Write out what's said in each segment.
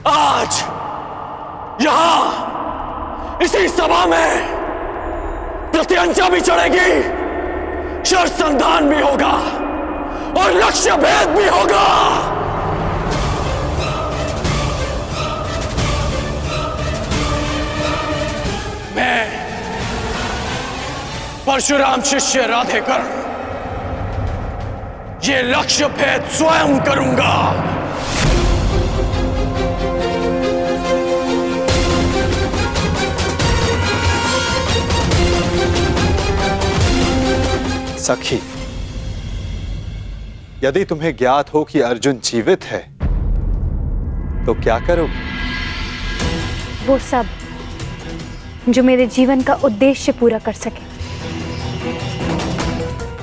आज यहां इसी सभा में प्रत्यंचा भी चढ़ेगी, शर्त संधान भी होगा और लक्ष्य भेद भी होगा। मैं परशुराम शिष्य राधेकर्ण ये लक्ष्य भेद स्वयं करूंगा। सखी, यदि तुम्हें ज्ञात हो कि अर्जुन जीवित है तो क्या करोगी? वो सब जो मेरे जीवन का उद्देश्य पूरा कर सके,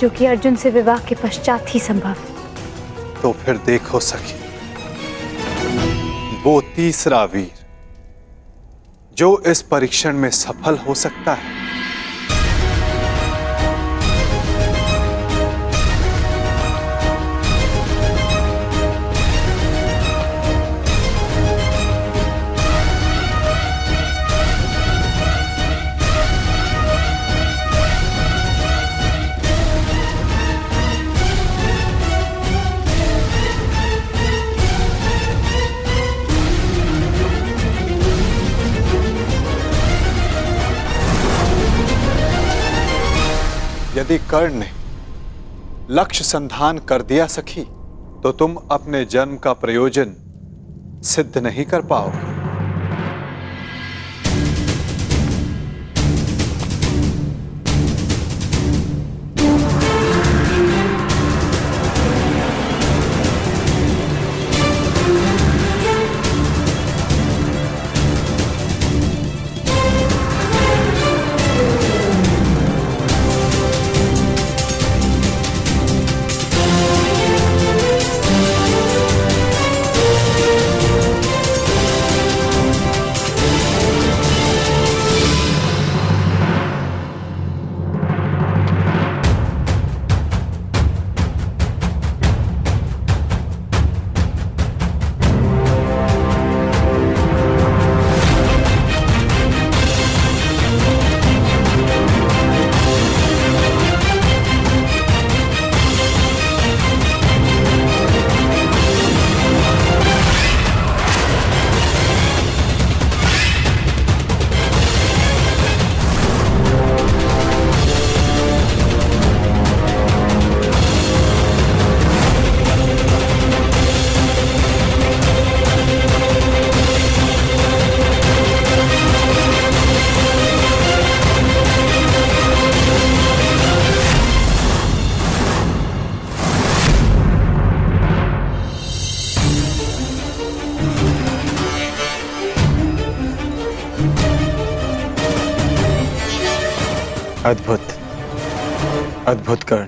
जो कि अर्जुन से विवाह के पश्चात ही संभव है। तो फिर देखो सखी, वो तीसरा वीर जो इस परीक्षण में सफल हो सकता है, यदि कर्ण ने लक्ष्य संधान कर दिया सखी, तो तुम अपने जन्म का प्रयोजन सिद्ध नहीं कर पाओगे। अद्भुत, अद्भुत कर्ण।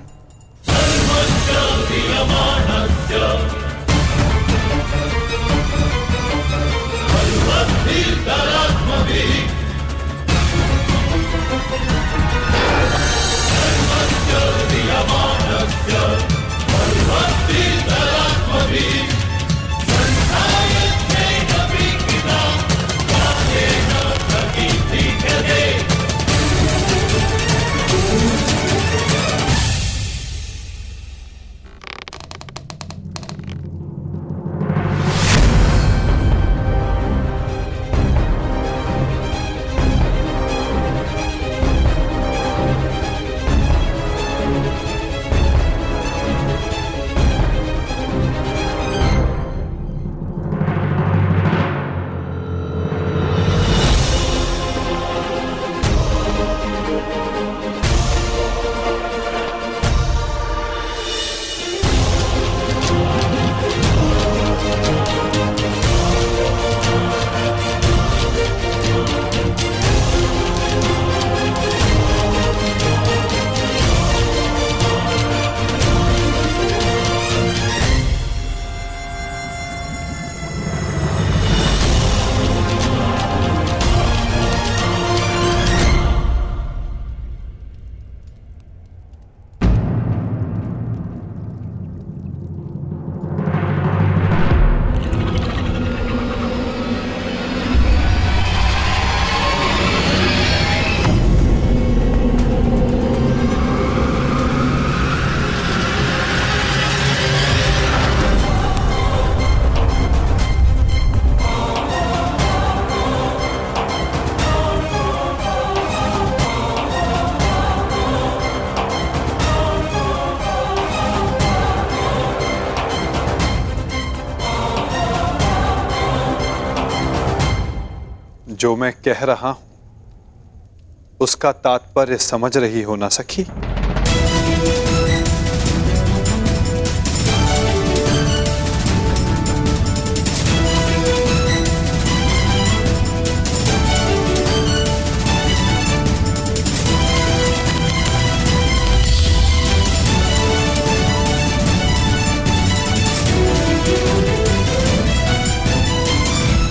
जो मैं कह रहा हूं उसका तात्पर्य समझ रही हो ना सखी?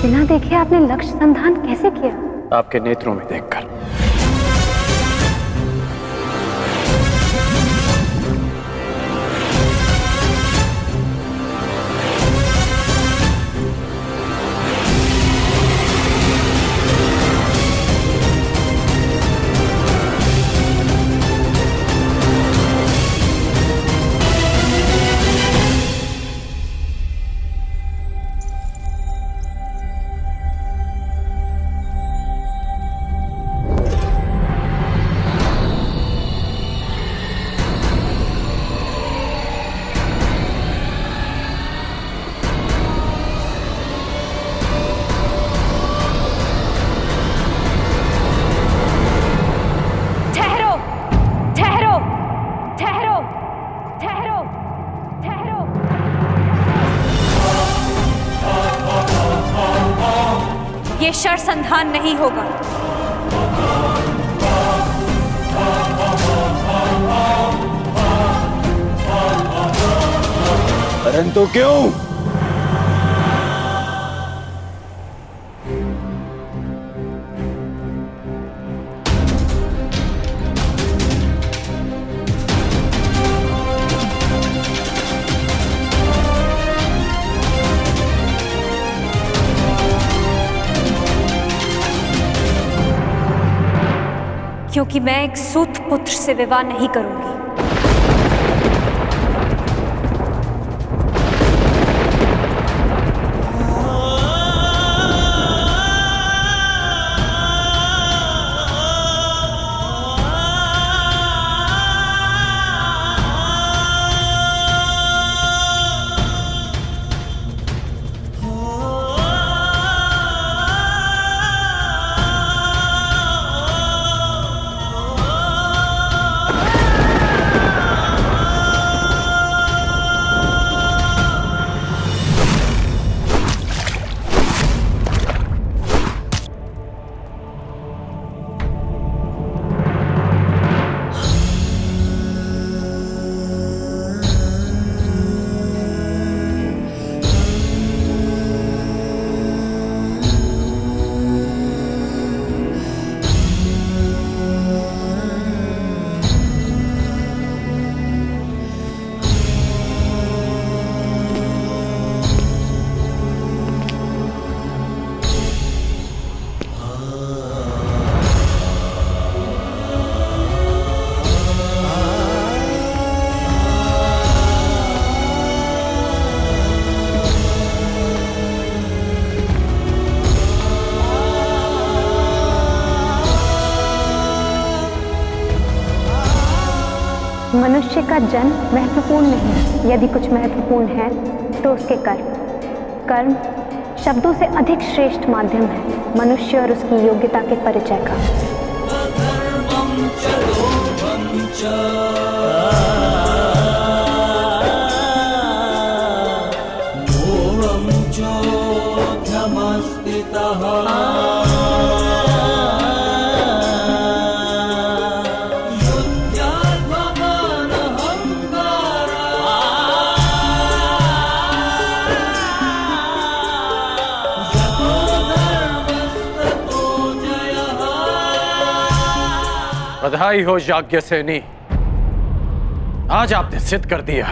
बिना देखे आपने लक्ष्य संधान कैसे किया? आपके नेत्रों में देखकर। ये शरसंधान नहीं होगा। परंतु क्यों? क्योंकि मैं एक सूत पुत्र से विवाह नहीं करूंगी। मनुष्य का जन्म महत्वपूर्ण नहीं, यदि कुछ महत्वपूर्ण है तो उसके कर्म। कर्म शब्दों से अधिक श्रेष्ठ माध्यम है मनुष्य और उसकी योग्यता के परिचय का। बधाई हो याज्ञसेनी, आज आपने सिद्ध कर दिया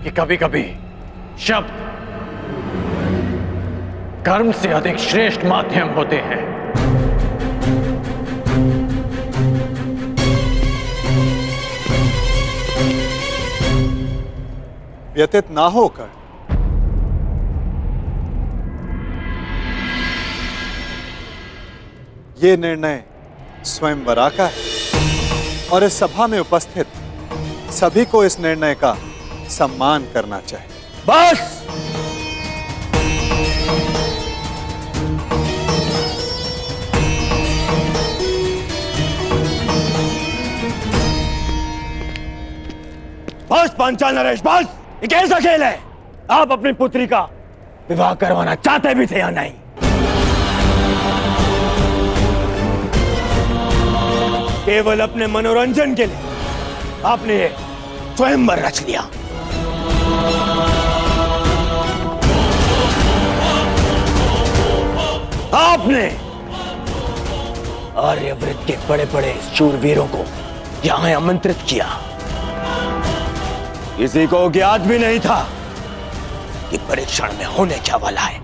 कि कभी कभी शब्द कर्म से अधिक श्रेष्ठ माध्यम होते हैं। व्यतीत ना होकर ये निर्णय स्वयंवरा का है और इस सभा में उपस्थित सभी को इस निर्णय का सम्मान करना चाहिए। बस बस पांचाल नरेश, बस। ये कैसा खेल है? आप अपनी पुत्री का विवाह करवाना चाहते भी थे या नहीं? केवल अपने मनोरंजन के लिए आपने ये स्वयंवर रच लिया। आपने आर्यव्रत के बड़े बड़े शूरवीरों को यहां आमंत्रित किया। किसी को ज्ञात भी नहीं था कि परीक्षण में होने क्या वाला है।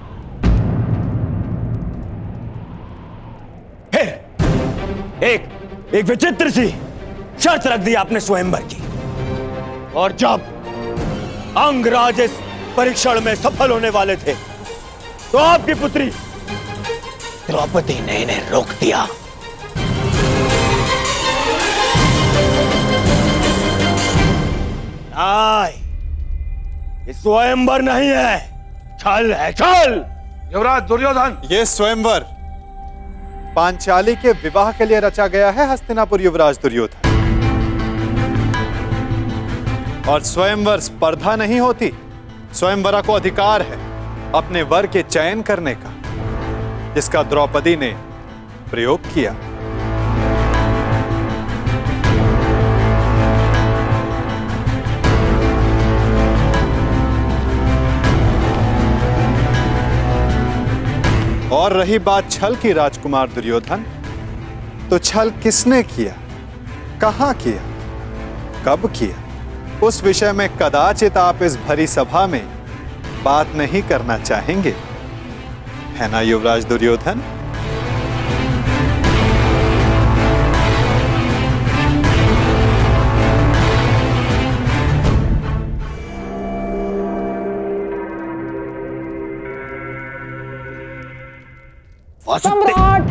एक विचित्र सी शर्त रख दी आपने स्वयंवर की, और जब अंगराज इस परीक्षण में सफल होने वाले थे तो आपकी पुत्री द्रौपदी ने इन्हें रोक दिया। ये स्वयंवर नहीं है, छल है, छल। युवराज दुर्योधन, ये स्वयंवर पांचाली के विवाह के लिए रचा गया है हस्तिनापुर युवराज दुर्योधन। और स्वयंवर स्पर्धा नहीं होती, स्वयंवरा को अधिकार है अपने वर के चयन करने का, जिसका द्रौपदी ने प्रयोग किया। और रही बात छल की राजकुमार दुर्योधन, तो छल किसने किया, कहां किया, कब किया, उस विषय में कदाचित आप इस भरी सभा में बात नहीं करना चाहेंगे, है ना युवराज दुर्योधन? सम्राट!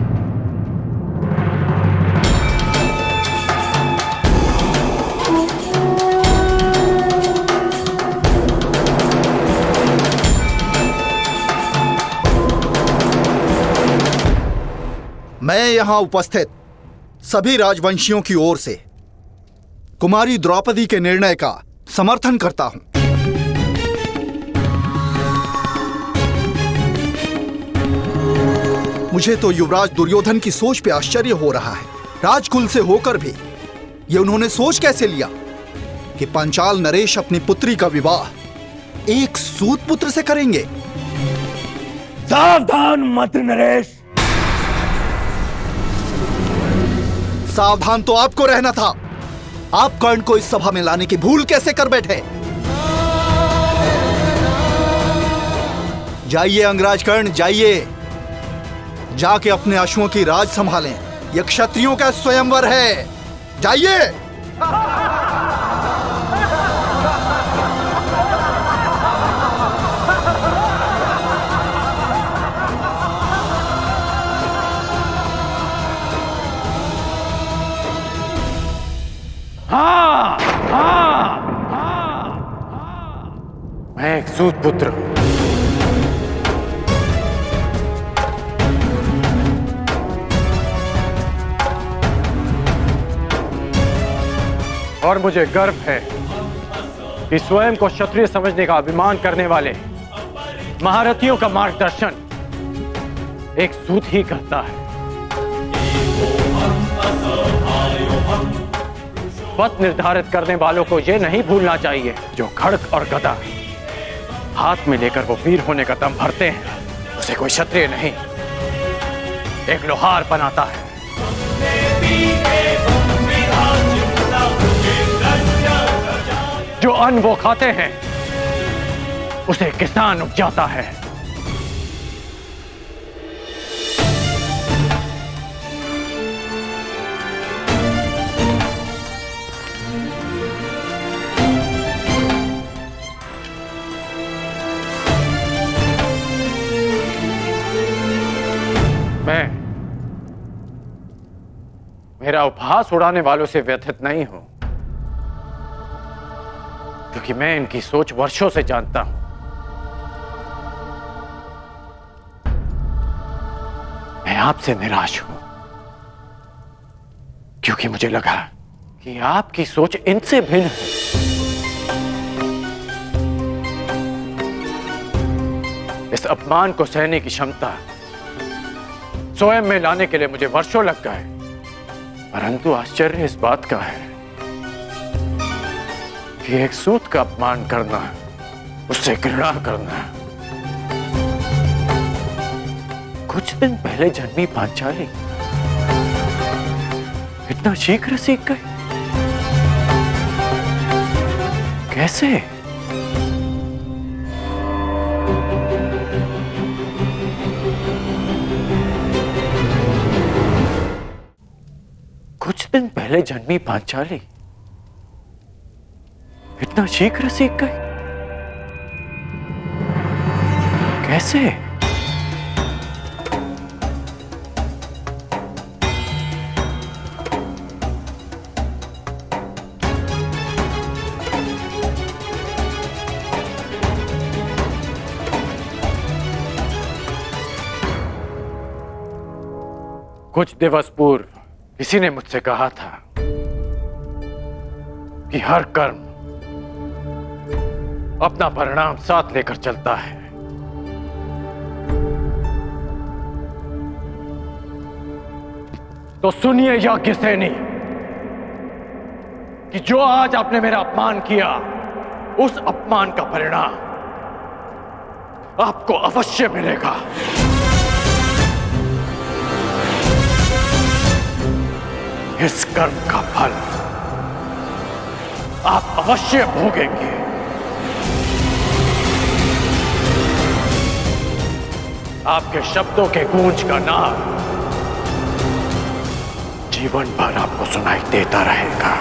मैं यहां उपस्थित सभी राजवंशियों की ओर से कुमारी द्रौपदी के निर्णय का समर्थन करता हूं। मुझे तो युवराज दुर्योधन की सोच पे आश्चर्य हो रहा है। राजकुल से होकर भी ये उन्होंने सोच कैसे लिया कि पांचाल नरेश अपनी पुत्री का विवाह एक सूत पुत्र से करेंगे। सावधान मत नरेश। सावधान तो आपको रहना था। आप कर्ण को इस सभा में लाने की भूल कैसे कर बैठे? जाइए अंगराज कर्ण, जाइए, जाके अपने अश्वों की राज संभालें। यह क्षत्रियों का स्वयंवर है, जाइए। हाँ, हाँ, हाँ, मैं एक सूत पुत्र हूं। और मुझे गर्व है कि स्वयं को क्षत्रिय समझने का अभिमान करने वाले महारथियों का मार्गदर्शन एक सूत ही करता है। पथ निर्धारित करने वालों को यह नहीं भूलना चाहिए, जो खड्ग और गदा हाथ में लेकर वो वीर होने का दम भरते हैं, उसे कोई क्षत्रिय नहीं, एक लोहार बनाता है। जो अन्न वो खाते हैं उसे किसान उपजाता है। मेरा उपहास उड़ाने वालों से व्यथित नहीं हूं, क्योंकि मैं इनकी सोच वर्षों से जानता हूं। मैं आपसे निराश हूं, क्योंकि मुझे लगा कि आपकी सोच इनसे भिन्न है। इस अपमान को सहने की क्षमता स्वयं में लाने के लिए मुझे वर्षों लग गए, परंतु आश्चर्य इस बात का है कि एक सूत का अपमान करना, उससे घृणा करना, कुछ दिन पहले जन्मी पांचाली इतना शीघ्र सीख गए? कैसे? कुछ दिन पहले जन्मी पांचाली इतना शीघ्र सीख गए? कैसे? कुछ दिवस पूर्व किसी ने मुझसे कहा था कि हर कर्म अपना परिणाम साथ लेकर चलता है। तो सुनिए याज्ञसेनी कि जो आज आपने मेरा अपमान किया, उस अपमान का परिणाम आपको अवश्य मिलेगा। इस कर्म का फल आप अवश्य भोगेंगे। आपके शब्दों के गूंज का नाम जीवन भर आपको सुनाई देता रहेगा।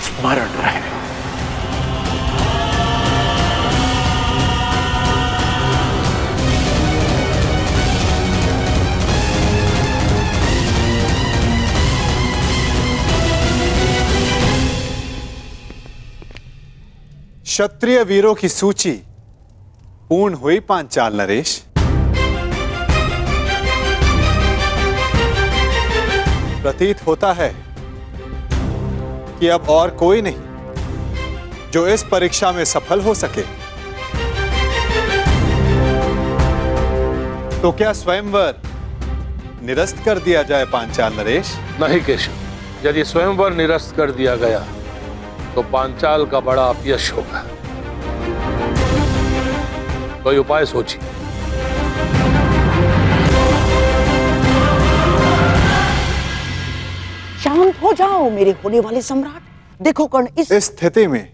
स्मरण रहे। क्षत्रिय वीरों की सूची पूर्ण हुई पांचाल नरेश। प्रतीत होता है कि अब और कोई नहीं जो इस परीक्षा में सफल हो सके। तो क्या स्वयंवर निरस्त कर दिया जाए पांचाल नरेश? नहीं केशव, यदि स्वयंवर निरस्त कर दिया गया तो पांचाल का बड़ा अपयश होगा। कोई उपाय सोचिए। शांत हो जाओ मेरे होने वाले सम्राट। देखो कर्ण, इस स्थिति में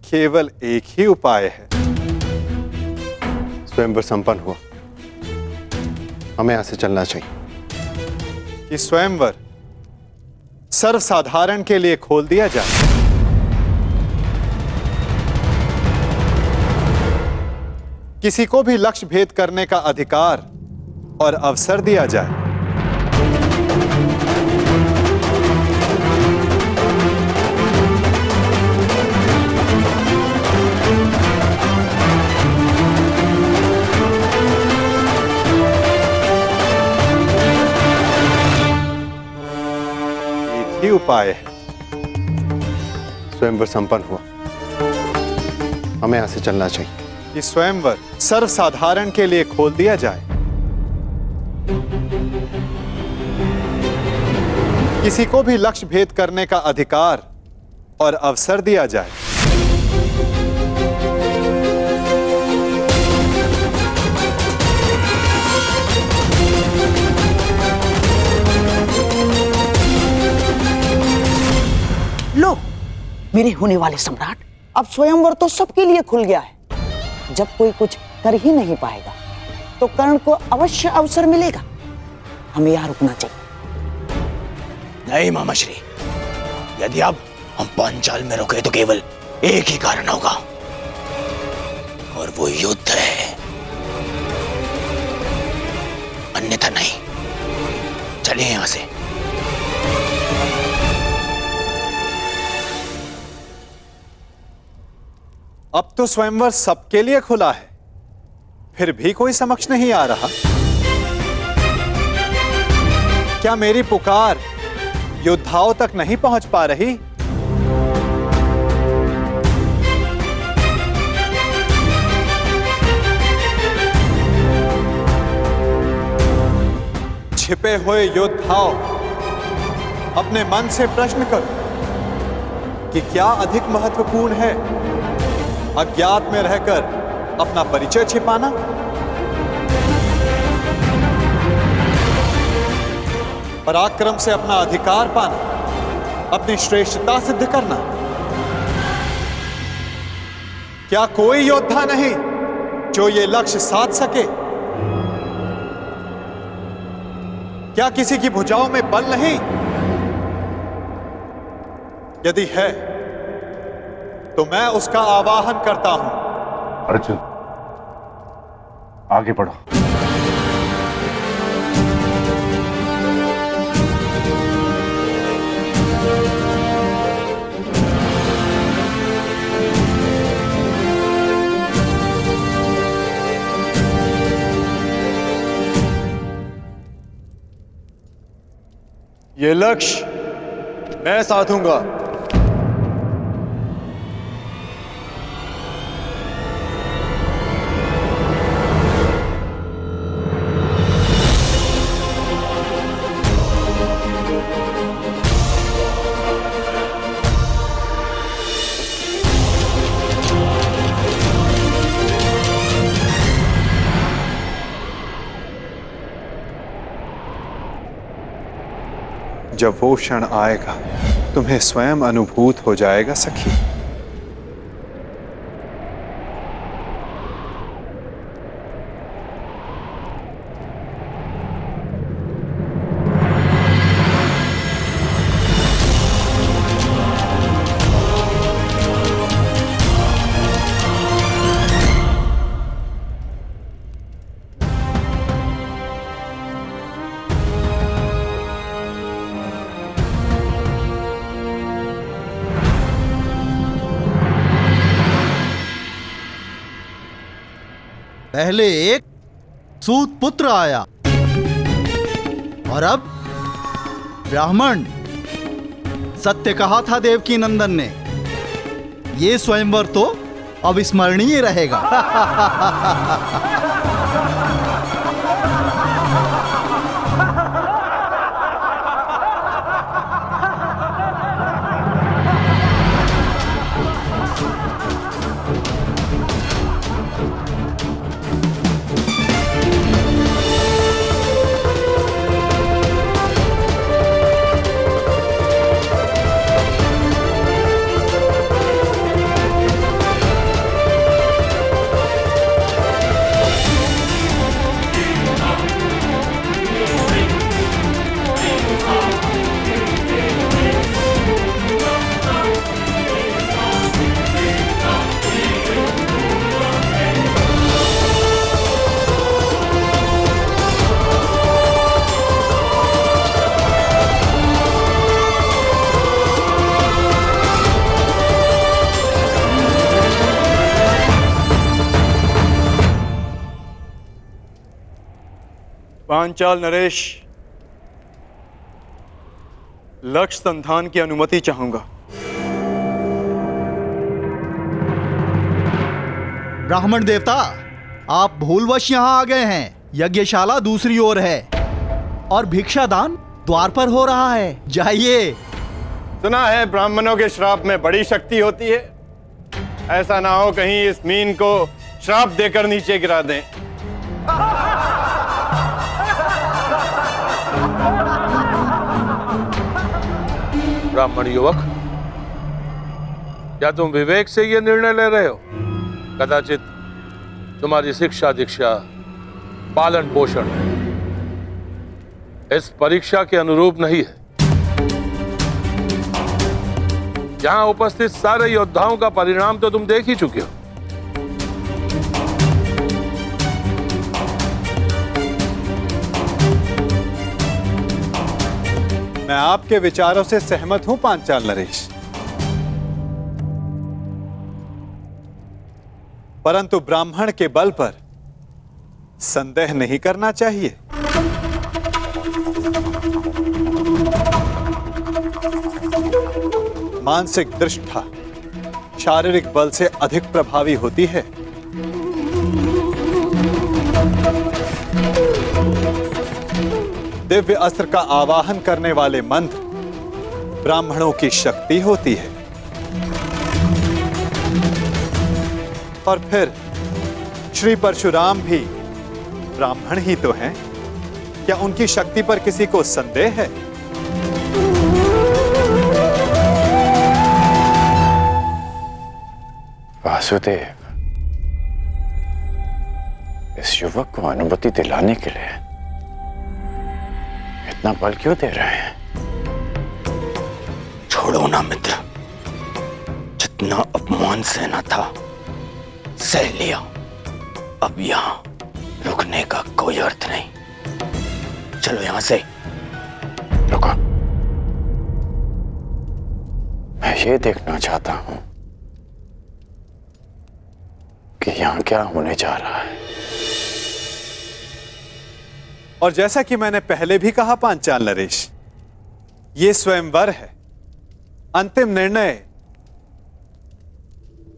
केवल एक ही उपाय है। स्वयंवर संपन्न हुआ, हमें यहां से चलना चाहिए। कि स्वयंवर सर्वसाधारण के लिए खोल दिया जाए। किसी को भी लक्ष्य भेद करने का अधिकार और अवसर दिया जाए। एक ही उपाय है। स्वयंवर संपन्न हुआ, हमें यहां से चलना चाहिए। कि स्वयंवर सर्वसाधारण के लिए खोल दिया जाए। किसी को भी लक्ष्य भेद करने का अधिकार और अवसर दिया जाए। लो मेरे होने वाले सम्राट, अब स्वयंवर तो सबके लिए खुल गया है। जब कोई कुछ कर ही नहीं पाएगा तो कर्ण को अवश्य अवसर मिलेगा। हमें यहाँ रुकना चाहिए। नहीं मामाश्री, यदि अब हम पांचाल में रुके तो केवल एक ही कारण होगा, और वो युद्ध है, अन्यथा नहीं। चलिए यहां से। अब तो स्वयंवर सबके लिए खुला है, फिर भी कोई समक्ष नहीं आ रहा। क्या मेरी पुकार योद्धाओं तक नहीं पहुंच पा रही? छिपे हुए योद्धाओं, अपने मन से प्रश्न करो कि क्या अधिक महत्वपूर्ण है, अज्ञात में रहकर अपना परिचय छिपाना, पराक्रम से अपना अधिकार पाना, अपनी श्रेष्ठता सिद्ध करना? क्या कोई योद्धा नहीं जो ये लक्ष्य साध सके? क्या किसी की भुजाओं में बल नहीं? यदि है तो मैं उसका आवाहन करता हूं। अर्जुन, आगे बढ़ो। ये लक्ष्य मैं साधूंगा। जब वो क्षण आएगा तुम्हें स्वयं अनुभूत हो जाएगा सखी। पहले एक सूत पुत्र आया और अब ब्राह्मण। सत्य कहा था देवकी नंदन ने, ये स्वयंवर तो अविस्मरणीय रहेगा। पांचाल नरेश, लक्ष्य संधान की अनुमति चाहूंगा। ब्राह्मण देवता, आप भूलवश यहाँ आ गए हैं। यज्ञशाला दूसरी ओर है और भिक्षादान द्वार पर हो रहा है। जाइए। सुना है ब्राह्मणों के श्राप में बड़ी शक्ति होती है। ऐसा ना हो कहीं इस मीन को श्राप देकर नीचे गिरा दें। ब्राह्मण युवक, क्या तुम विवेक से यह निर्णय ले रहे हो? कदाचित तुम्हारी शिक्षा दीक्षा, पालन पोषण इस परीक्षा के अनुरूप नहीं है। यहां उपस्थित सारे योद्धाओं का परिणाम तो तुम देख ही चुके हो। मैं आपके विचारों से सहमत हूं पांचाल नरेश, परंतु ब्राह्मण के बल पर संदेह नहीं करना चाहिए। मानसिक दृष्टता शारीरिक बल से अधिक प्रभावी होती है। दिव्य अस्त्र का आवाहन करने वाले मंत्र ब्राह्मणों की शक्ति होती है। और फिर श्री परशुराम भी ब्राह्मण ही तो हैं। क्या उनकी शक्ति पर किसी को संदेह है? वासुदेव, इस युवक को अनुमति दिलाने के लिए इतना बल क्यों दे रहे हैं? छोड़ो ना मित्र, जितना अपमान सहना था सह लिया। अब यहां रुकने का कोई अर्थ नहीं। चलो यहां से। रुको, मैं ये देखना चाहता हूं कि यहां क्या होने जा रहा है। और जैसा कि मैंने पहले भी कहा पांचाल नरेश, ये स्वयंवर है। अंतिम निर्णय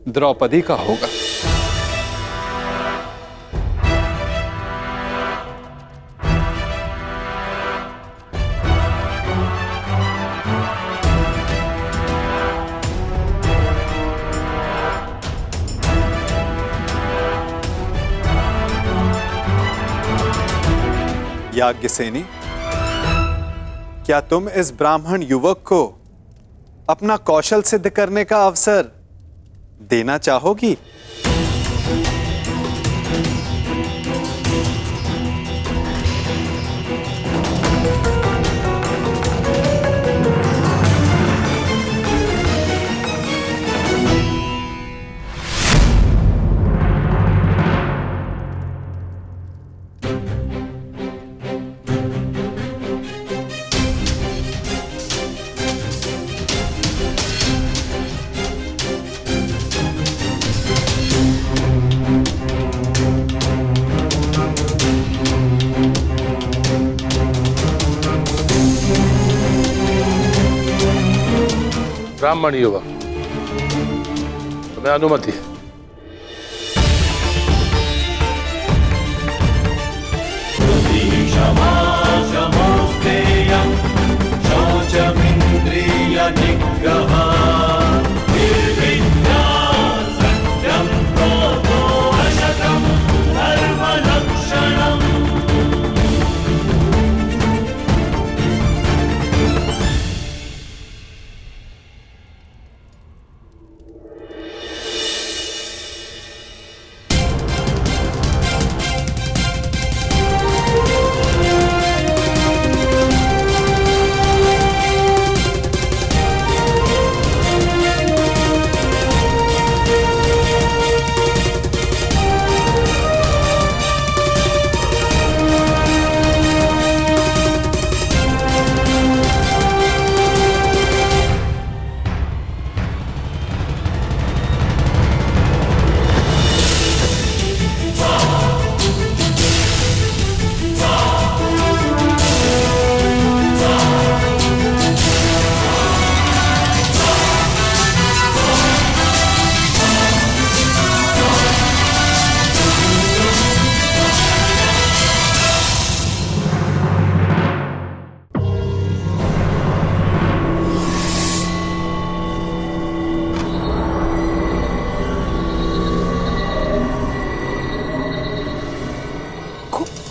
द्रौपदी का होगा। याज्ञसेनी, क्या तुम इस ब्राह्मण युवक को अपना कौशल सिद्ध करने का अवसर देना चाहोगी? ब्राह्मण युवक, तुम्हें अनुमति है।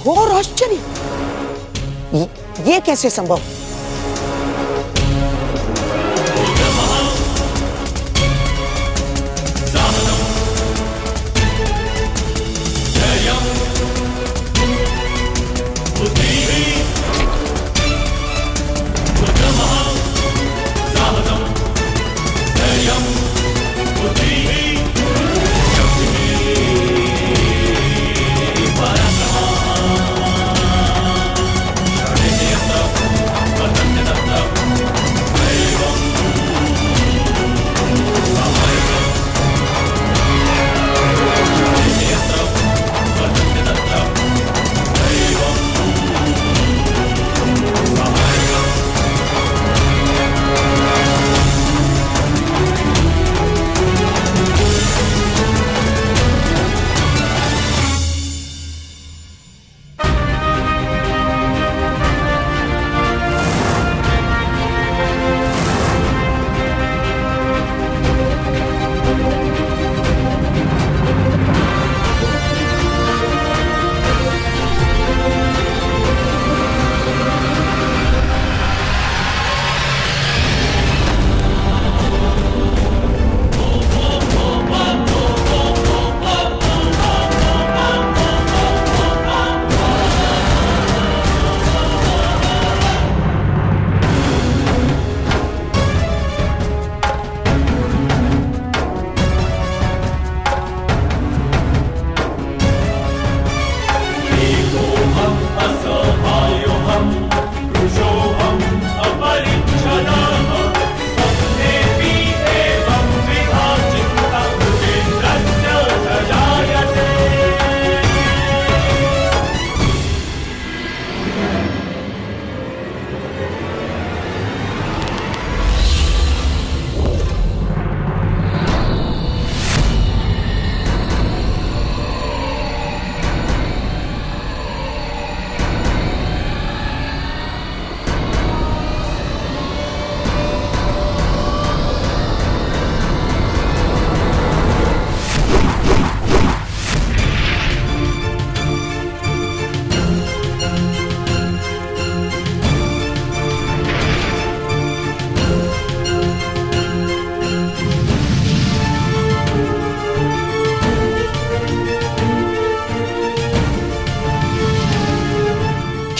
और आश्चर्य, ये कैसे संभव?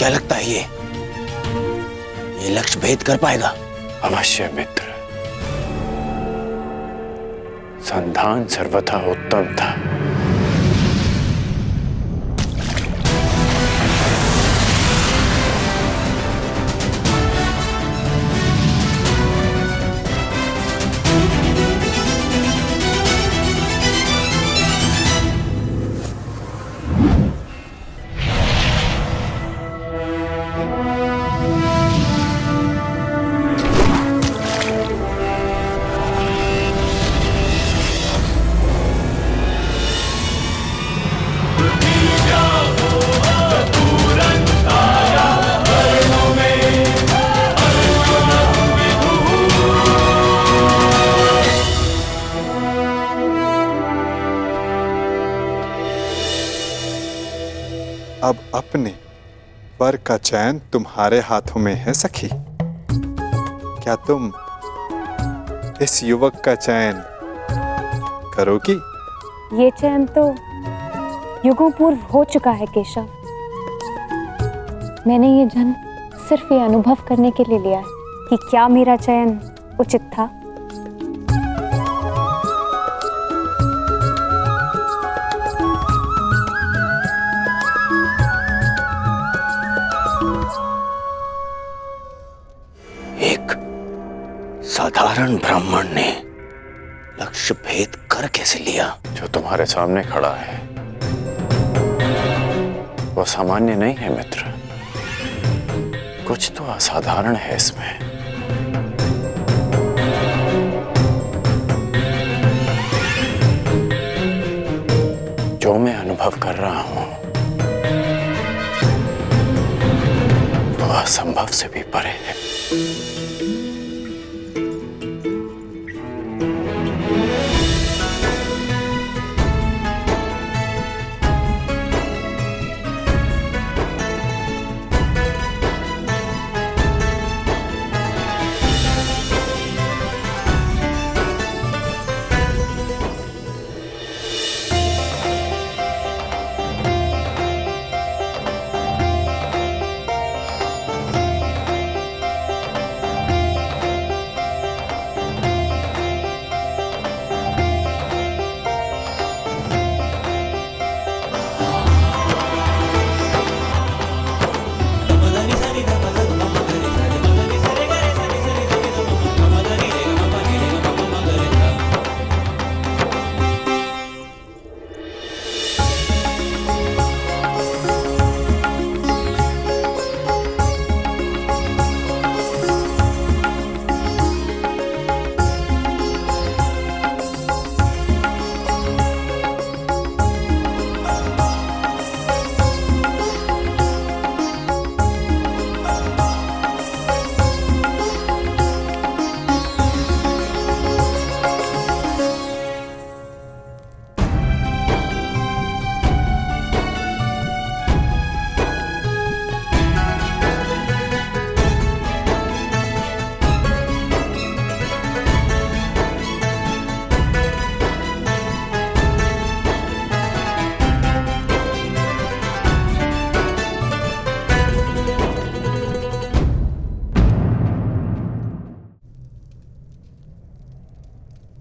क्या लगता है ये लक्ष्य भेद कर पाएगा? अवश्य मित्र, संधान सर्वथा उत्तम था। अब अपने वर का चयन तुम्हारे हाथों में है सखी। क्या तुम इस युवक का चयन करोगी? ये चयन तो युगों पूर्व हो चुका है केशव। मैंने ये जन्म सिर्फ ये अनुभव करने के लिए लिया है कि क्या मेरा चयन उचित था। साधारण ब्राह्मण ने लक्ष्य भेद कर कैसे लिया? जो तुम्हारे सामने खड़ा है वो सामान्य नहीं है मित्र, कुछ तो असाधारण है इसमें। जो मैं अनुभव कर रहा हूं वो असंभव से भी परे है।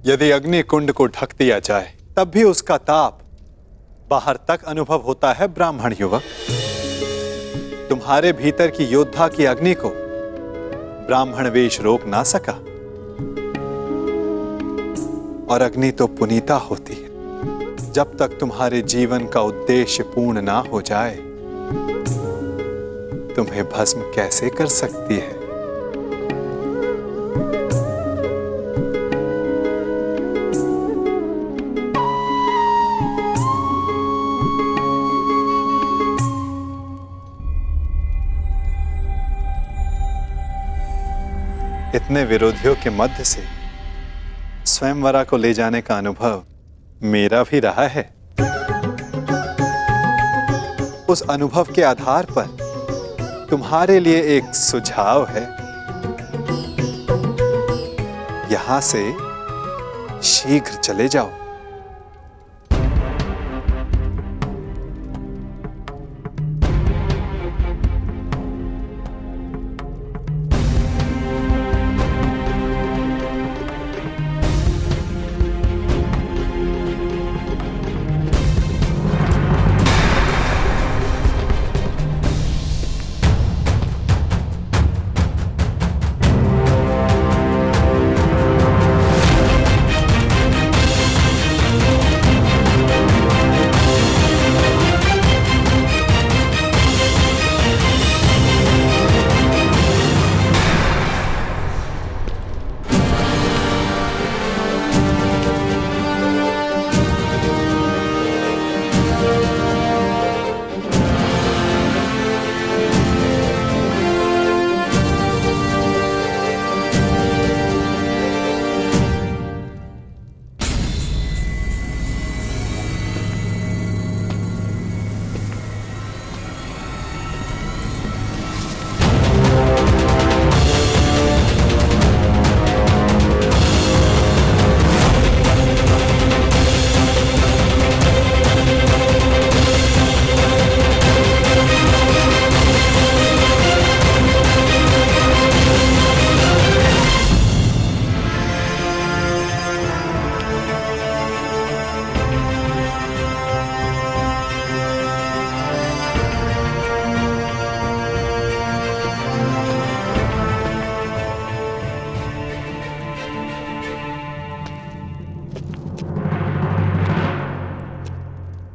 यदि अग्नि कुंड को ढक दिया जाए तब भी उसका ताप बाहर तक अनुभव होता है ब्राह्मण युवक। तुम्हारे भीतर की योद्धा की अग्नि को ब्राह्मण वेश रोक ना सका। और अग्नि तो पुनीता होती है। जब तक तुम्हारे जीवन का उद्देश्य पूर्ण ना हो जाए तुम्हें भस्म कैसे कर सकती है? इतने विरोधियों के मध्य से स्वयंवरा को ले जाने का अनुभव मेरा भी रहा है। उस अनुभव के आधार पर तुम्हारे लिए एक सुझाव है। यहां से शीघ्र चले जाओ।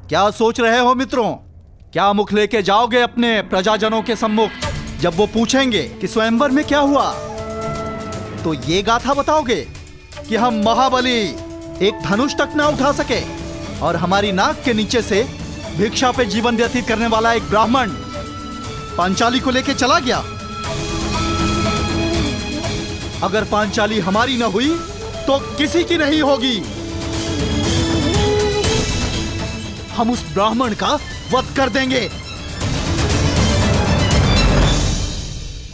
क्या सोच रहे हो मित्रों? क्या मुख लेके जाओगे अपने प्रजाजनों के सम्मुख? जब वो पूछेंगे कि स्वयंवर में क्या हुआ, तो ये गाथा बताओगे कि हम महाबली एक धनुष तक ना उठा सके और हमारी नाक के नीचे से भिक्षा पे जीवन व्यतीत करने वाला एक ब्राह्मण पांचाली को लेके चला गया। अगर पांचाली हमारी न हुई तो किसी की नहीं होगी। हम उस ब्राह्मण का वध कर देंगे।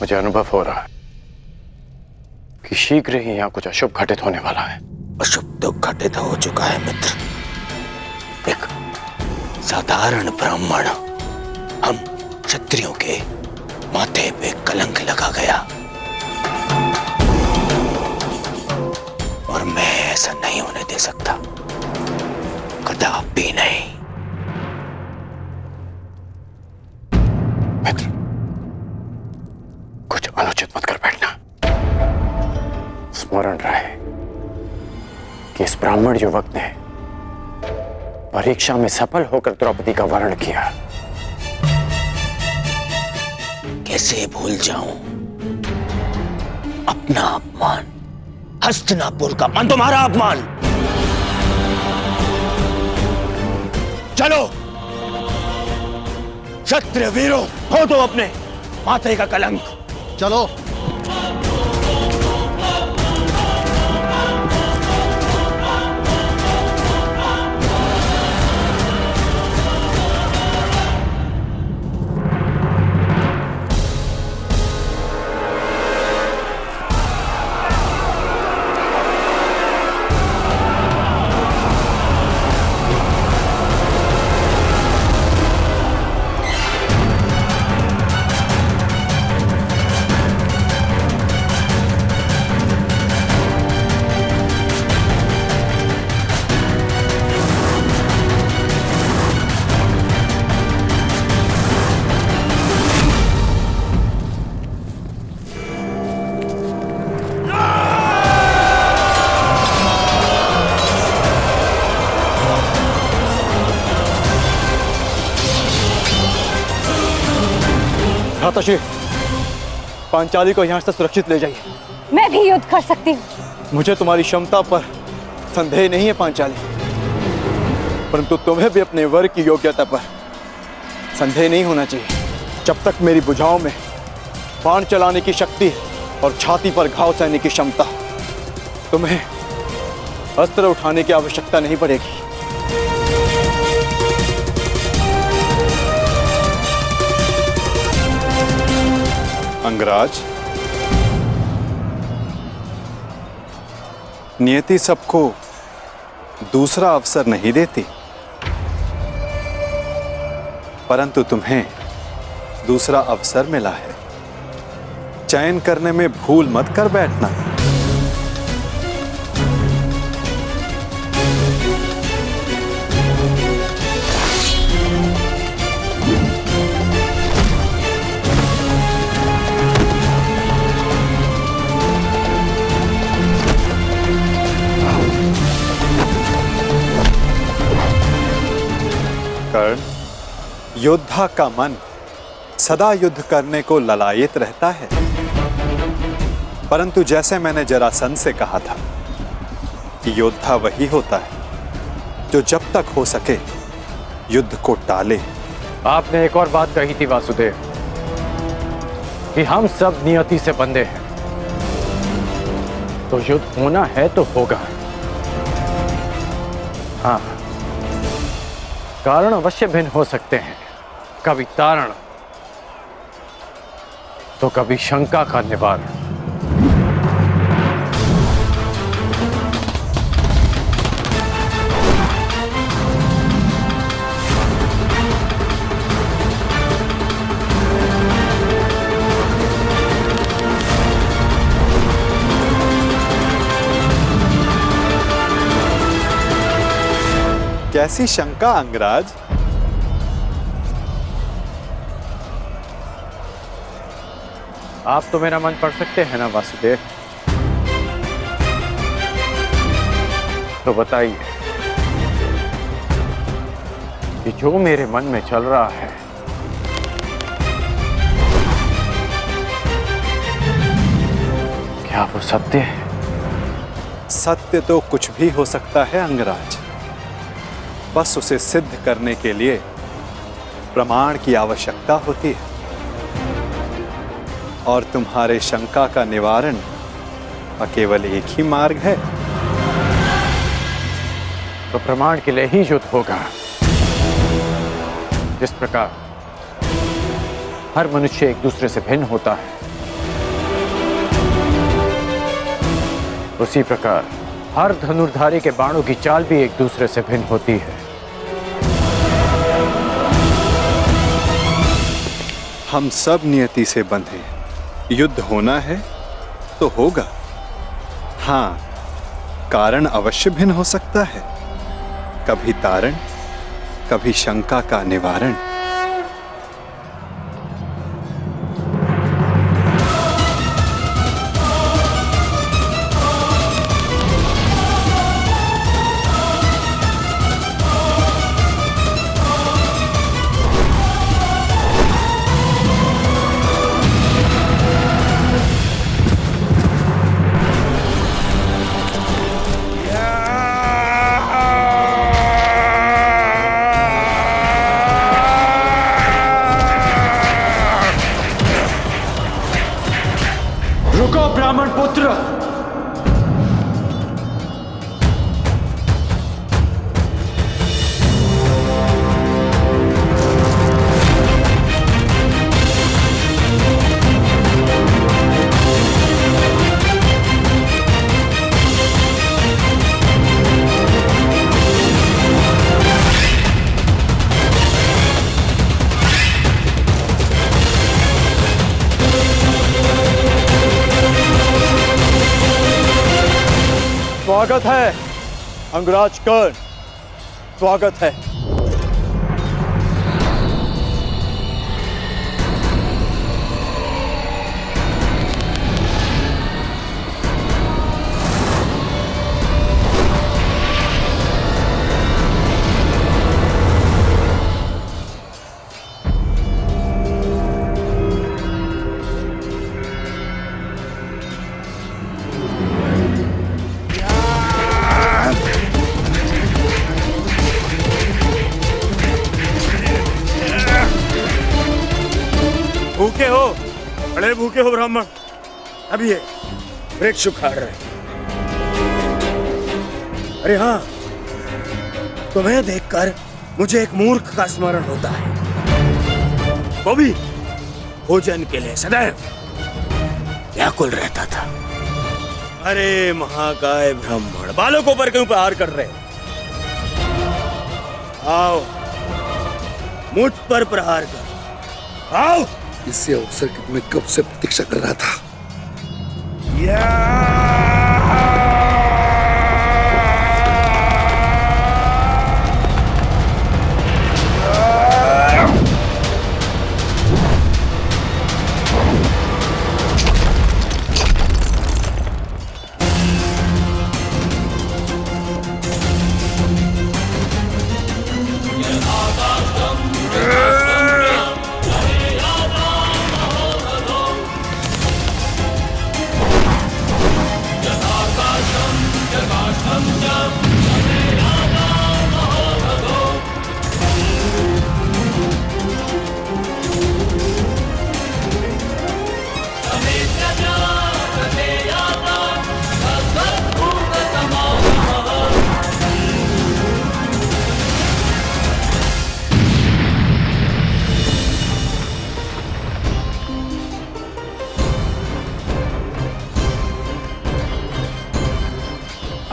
मुझे अनुभव हो रहा है कि शीघ्र ही यहाँ कुछ अशुभ घटित होने वाला है। अशुभ तो घटित हो चुका है मित्र। एक साधारण ब्राह्मण हम क्षत्रियों के माथे पे कलंक लगा गया, और मैं ऐसा नहीं होने दे सकता, कदापि नहीं। मित्र, कुछ अनुचित मत कर बैठना। स्मरण रहे कि इस ब्राह्मण युवक ने परीक्षा में सफल होकर द्रौपदी का वर्ण किया। कैसे भूल जाऊं अपना अपमान, हस्तिनापुर का मान, तुम्हारा अपमान। चलो क्षत्रिय वीरों, हो तो अपने माथे का कलंक। चलो। भ्राताश्री, पांचाली को यहां से सुरक्षित ले जाइए। मैं भी युद्ध कर सकती हूँ। मुझे तुम्हारी क्षमता पर संदेह नहीं है पांचाली, परंतु तुम्हें भी अपने वर की योग्यता पर संदेह नहीं होना चाहिए। जब तक मेरी भुजाओं में बाण चलाने की शक्ति और छाती पर घाव सहने की क्षमता, तुम्हें अस्त्र उठाने की आवश्यकता नहीं पड़ेगी। अंगराज, नियति सबको दूसरा अवसर नहीं देती, परंतु तुम्हें दूसरा अवसर मिला है। चयन करने में भूल मत कर बैठना। कर्ण, योद्धा का मन सदा युद्ध करने को ललायित रहता है, परंतु जैसे मैंने जरासंध से कहा था कि योद्धा वही होता है जो जब तक हो सके युद्ध को टाले। आपने एक और बात कही थी वासुदेव कि हम सब नियति से बंधे हैं, तो युद्ध होना है तो होगा। हाँ, कारण अवश्य भिन्न हो सकते हैं, कभी तारण तो कभी शंका का निवारण। कैसी शंका अंगराज? आप तो मेरा मन पढ़ सकते हैं ना वासुदेव, तो बताइए कि जो मेरे मन में चल रहा है क्या वो सत्य है? सत्य तो कुछ भी हो सकता है अंगराज, बस उसे सिद्ध करने के लिए प्रमाण की आवश्यकता होती है। और तुम्हारे शंका का निवारण का केवल एक ही मार्ग है। तो प्रमाण के लिए ही युद्ध होगा। जिस प्रकार हर मनुष्य एक दूसरे से भिन्न होता है, उसी प्रकार हर धनुर्धारी के बाणों की चाल भी एक दूसरे से भिन्न होती है। हम सब नियति से बंधे हैं। युद्ध होना है तो होगा। हाँ, कारण अवश्य भिन्न हो सकता है, कभी तारण, कभी शंका का निवारण। रुको ब्राह्मण पुत्र, स्वागत है अंगराज कर्ण, स्वागत है। भूखे हो, बड़े भूखे हो ब्राह्मण। अभी ये वृक्ष उखाड़ रहे। अरे हाँ, तुम्हें देखकर मुझे एक मूर्ख का स्मरण होता है, वो भी भोजन के लिए सदैव व्याकुल रहता था। अरे महाकाय ब्राह्मण, बालकों पर क्यों प्रहार कर रहे हो? आओ, मुझ पर प्रहार कर, आओ। इससे अवसर की मैं कब से प्रतीक्षा कर रहा था।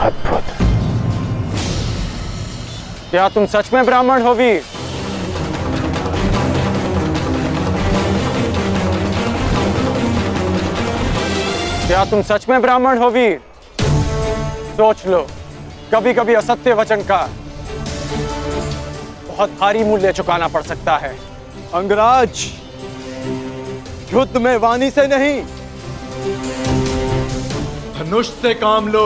अद्भुत। क्या तुम सच में ब्राह्मण हो वीर? क्या तुम सच में ब्राह्मण हो वीर? सोच लो, कभी कभी असत्य वचन का बहुत भारी मूल्य चुकाना पड़ सकता है। अंगराज, युद्ध में वाणी से नहीं, धनुष से काम लो,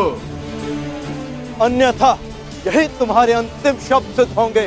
अन्यथा यही तुम्हारे अंतिम शब्द सिद्ध होंगे।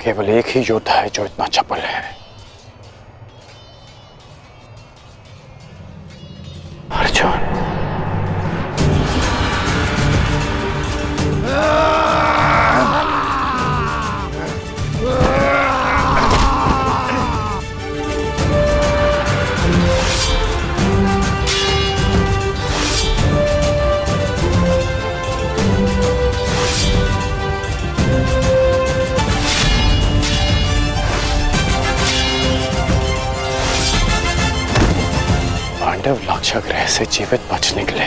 केवल एक ही योद्धा है जो इतना चपल है, अर्जुन। पांडव लाक्षागृह से जीवित बच निकले।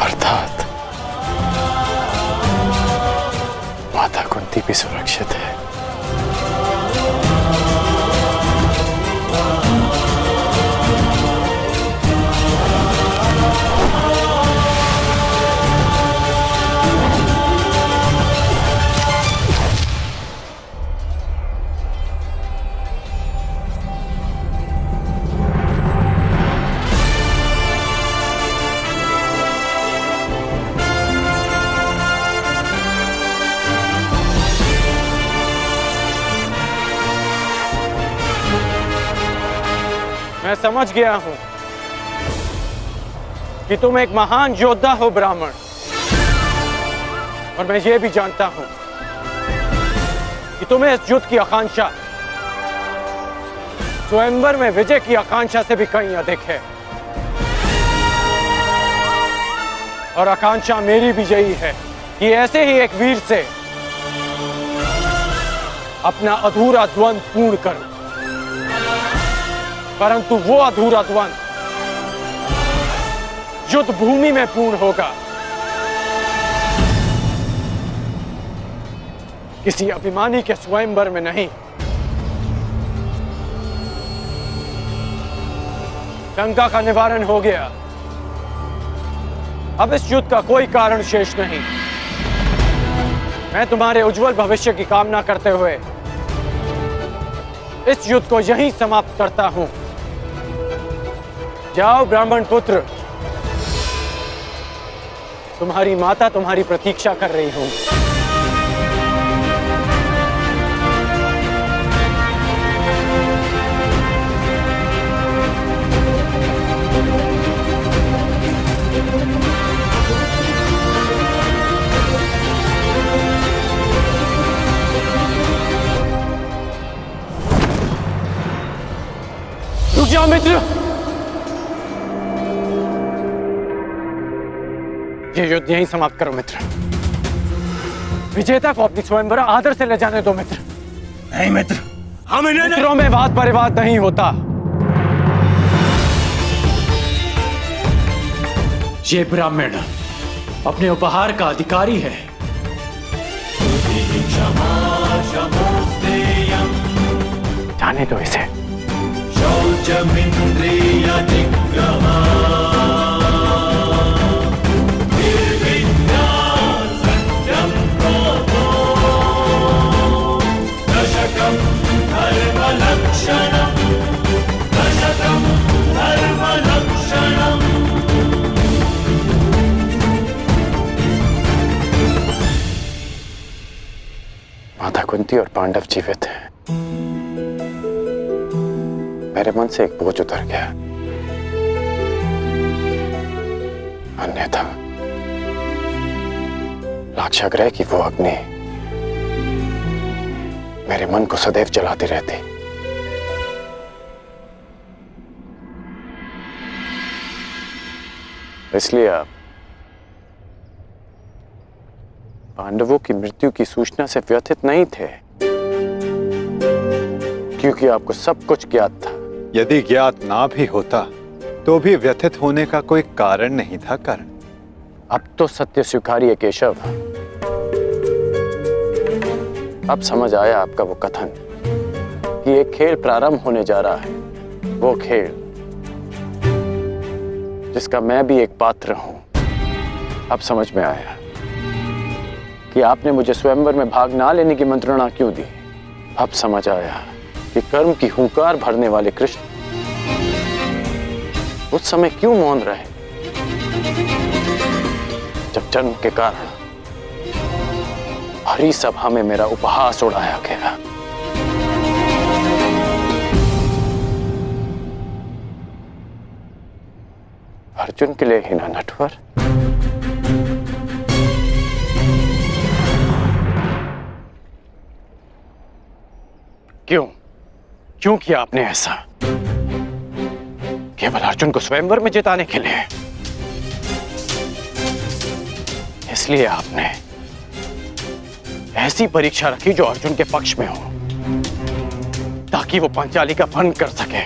अर्थात माता कुंती भी सुरक्षित है। मैं समझ गया हूं कि तुम एक महान योद्धा हो ब्राह्मण, और मैं ये भी जानता हूं कि तुम्हें इस युद्ध की आकांक्षा स्वयंवर में विजय की आकांक्षा से भी कहीं अधिक है। और आकांक्षा मेरी भी यही है कि ऐसे ही एक वीर से अपना अधूरा द्वंद्व पूर्ण करूं, परंतु वो अधूरा द्वंद्व युद्ध भूमि में पूर्ण होगा, किसी अभिमानी के स्वयंवर में नहीं। शंका का निवारण हो गया। अब इस युद्ध का कोई कारण शेष नहीं। मैं तुम्हारे उज्जवल भविष्य की कामना करते हुए इस युद्ध को यहीं समाप्त करता हूं। जाओ ब्राह्मण पुत्र, तुम्हारी माता तुम्हारी प्रतीक्षा कर रही हूं। रुक जाओ मित्र, ये युद्ध यहीं समाप्त करो मित्र। विजेता को अपनी स्वयंवर आदर से ले जाने दो मित्र। नहीं मित्र, हम इन्हें मित्रों में वाद परिवाद नहीं होता। ये ब्राह्मण अपने उपहार का अधिकारी है। जाने दो इसे। माता कुंती और पांडव जीवित हैं। मेरे मन से एक बोझ उतर गया। अन्यथा लाक्षागृह की वो अग्नि मेरे मन को सदैव जलाती रहती। इसलिए आप पांडवों की मृत्यु की सूचना से व्यथित नहीं थे, क्योंकि आपको सब कुछ ज्ञात था। यदि ज्ञात ना भी होता तो भी व्यथित होने का कोई कारण नहीं था। कर्ण, अब तो सत्य स्वीकारिए केशव। अब समझ आया आपका वो कथन कि एक खेल प्रारंभ होने जा रहा है, वो खेल जिसका मैं भी एक पात्र हूं। अब समझ में आया कि आपने मुझे स्वयंवर में भाग ना लेने की मंत्रणा क्यों दी। अब समझ आया कि कर्म की हुंकार भरने वाले कृष्ण उस समय क्यों मौन रहे जब जन्म के कारण भरी सभा में मेरा उपहास उड़ाया गया। अर्जुन के लिए ही ना नटवर। क्यों किया आपने ऐसा? केवल अर्जुन को स्वयंवर में जिताने के लिए? इसलिए आपने ऐसी परीक्षा रखी जो अर्जुन के पक्ष में हो, ताकि वो पांचाली का भंग कर सके।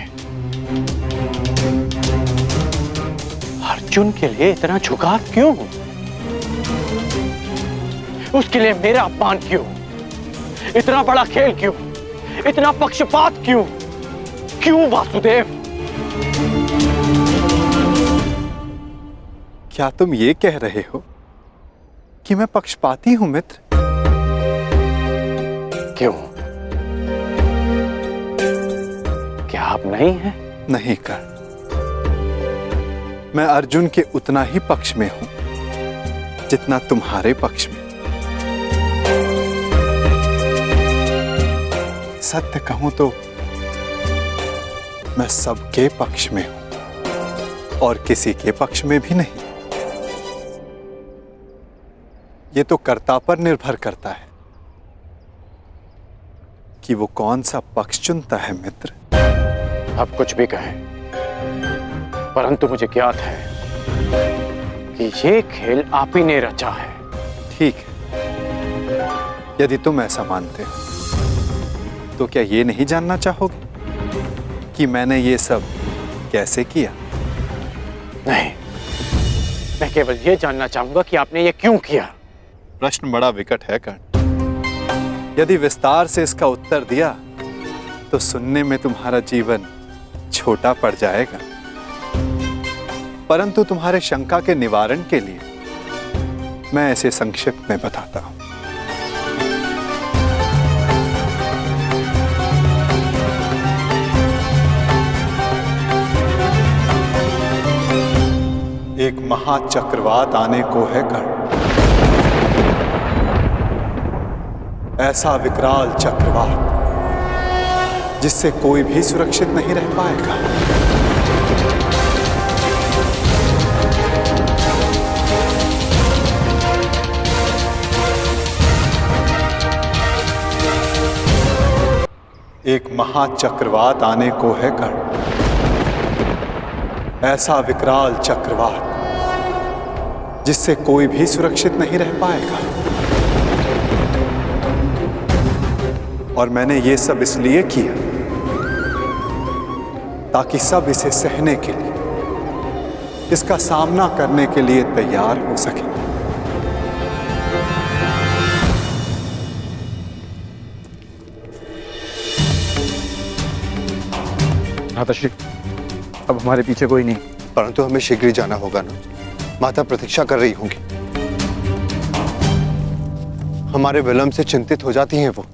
अर्जुन के लिए इतना झुकाव क्यों? उसके लिए मेरा अपमान क्यों? इतना बड़ा खेल क्यों? इतना पक्षपात क्यों? क्यों वासुदेव? क्या तुम ये कह रहे हो कि मैं पक्षपाती हूं मित्र? क्यों? क्या आप नहीं हैं? नहीं कर्ण, मैं अर्जुन के उतना ही पक्ष में हूं जितना तुम्हारे पक्ष में। सत्य कहूं तो मैं सबके पक्ष में हूं और किसी के पक्ष में भी नहीं। ये तो कर्ता पर निर्भर करता है कि वो कौन सा पक्ष चुनता है मित्र। आप कुछ भी कहें, परंतु मुझे ज्ञात है कि ये खेल आप ही ने रचा है। ठीक है, यदि तुम ऐसा मानते हो तो क्या ये नहीं जानना चाहोगे कि मैंने ये सब कैसे किया? नहीं, मैं केवल ये जानना चाहूंगा कि आपने ये क्यों किया। प्रश्न बड़ा विकट है कर्ण। यदि विस्तार से इसका उत्तर दिया तो सुनने में तुम्हारा जीवन छोटा पड़ जाएगा, परंतु तुम्हारे शंका के निवारण के लिए मैं इसे संक्षिप्त में बताता हूं। एक महाचक्रवात आने को है कर्ण, ऐसा विकराल चक्रवात जिससे कोई भी सुरक्षित नहीं रह पाएगा। एक महाचक्रवात आने को है कर्ण, ऐसा विकराल चक्रवात जिससे कोई भी सुरक्षित नहीं रह पाएगा। और मैंने ये सब इसलिए किया ताकि सब इसे सहने के लिए, इसका सामना करने के लिए तैयार हो सके। माताश्री, अब हमारे पीछे कोई नहीं। परंतु हमें शीघ्र ही जाना होगा ना। माता प्रतीक्षा कर रही होंगी। हमारे विलंब से चिंतित हो जाती हैं वो।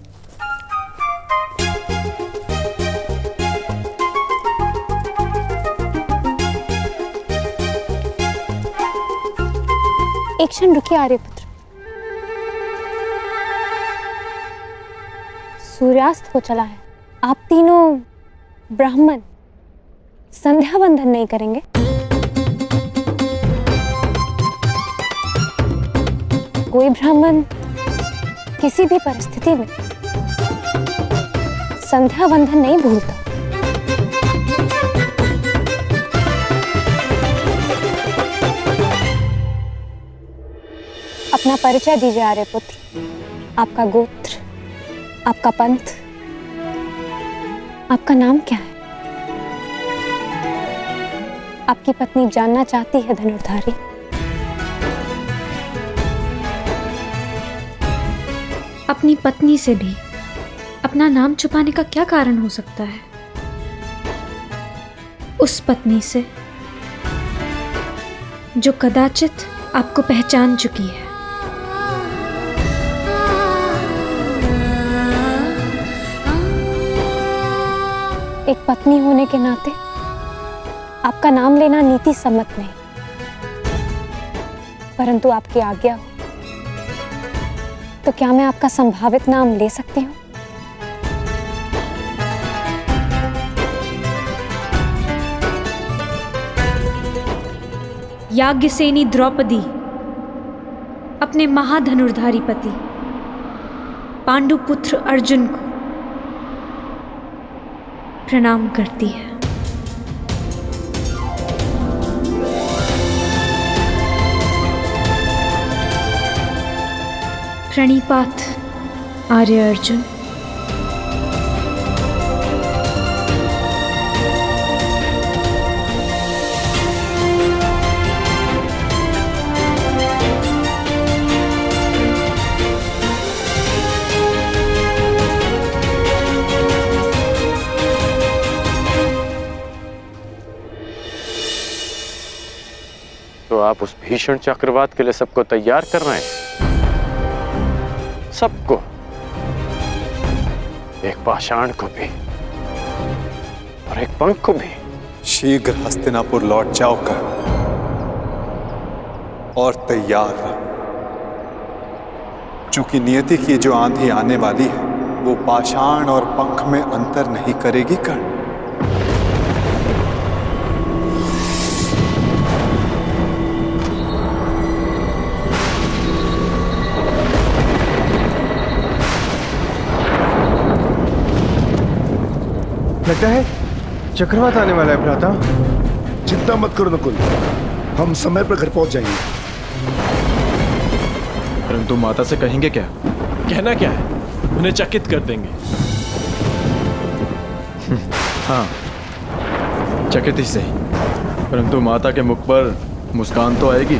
एक क्षण रुकिए आर्यपुत्र। सूर्यास्त हो चला है। आप तीनों ब्राह्मण संध्या बंधन नहीं करेंगे? कोई ब्राह्मण किसी भी परिस्थिति में संध्या बंधन नहीं भूलता। अपना परिचय दीजिए आर्यपुत्र। आपका गोत्र, आपका पंथ, आपका नाम क्या है? आपकी पत्नी जानना चाहती है धनुर्धारी। अपनी पत्नी से भी अपना नाम छुपाने का क्या कारण हो सकता है? उस पत्नी से जो कदाचित आपको पहचान चुकी है। एक पत्नी होने के नाते आपका नाम लेना नीति सम्मत नहीं। परंतु आपकी आज्ञा हो तो क्या मैं आपका संभावित नाम ले सकती हूँ? याज्ञसेनी द्रौपदी अपने महाधनुर्धारी पति पांडुपुत्र अर्जुन को प्रणाम करती है। प्रणिपात आर्य अर्जुन। तो आप उस भीषण चक्रवात के लिए सबको तैयार कर रहे हैं? सबको, एक पाषाण को भी और एक पंख को भी। शीघ्र हस्तिनापुर लौट जाओ कर और तैयार रहो, चूंकि नियति की जो आंधी आने वाली है वो पाषाण और पंख में अंतर नहीं करेगी कर्ण। लगता है चक्रवात आने वाला है भ्राता। चिंता मत करो नकुल, हम समय पर घर पहुंच जाएंगे। परंतु माता से कहेंगे क्या? कहना क्या है? उन्हें चकित कर देंगे। हाँ, चकित ही सही, परंतु माता के मुख पर मुस्कान तो आएगी।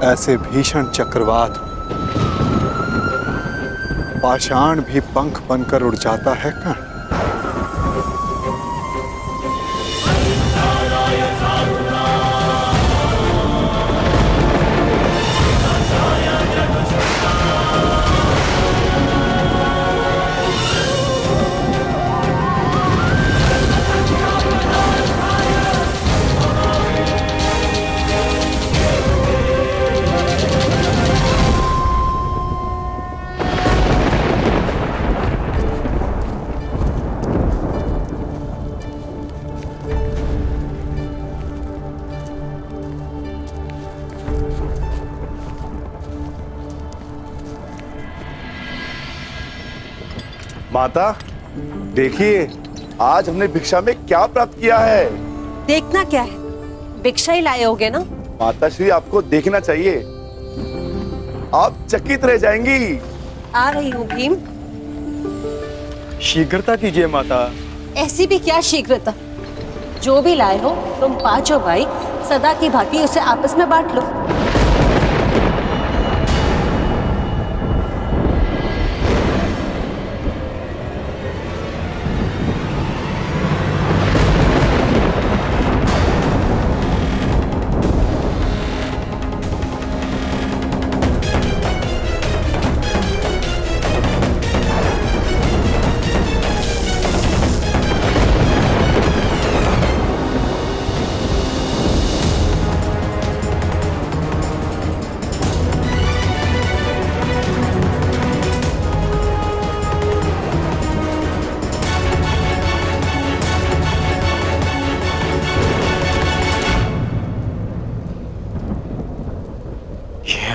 ऐसे भीषण चक्रवात पाषाण भी पंख बनकर उड़ जाता है कर्ण। माता देखिए, आज हमने भिक्षा में क्या प्राप्त किया है। देखना क्या है, भिक्षा ही लाए होगे ना। माता श्री, आपको देखना चाहिए, आप चकित रह जाएंगी। आ रही हूँ भीम। शीघ्रता कीजिए माता। ऐसी भी क्या शीघ्रता, जो भी लाए हो तुम पांचों भाई सदा की भांति उसे आपस में बांट लो।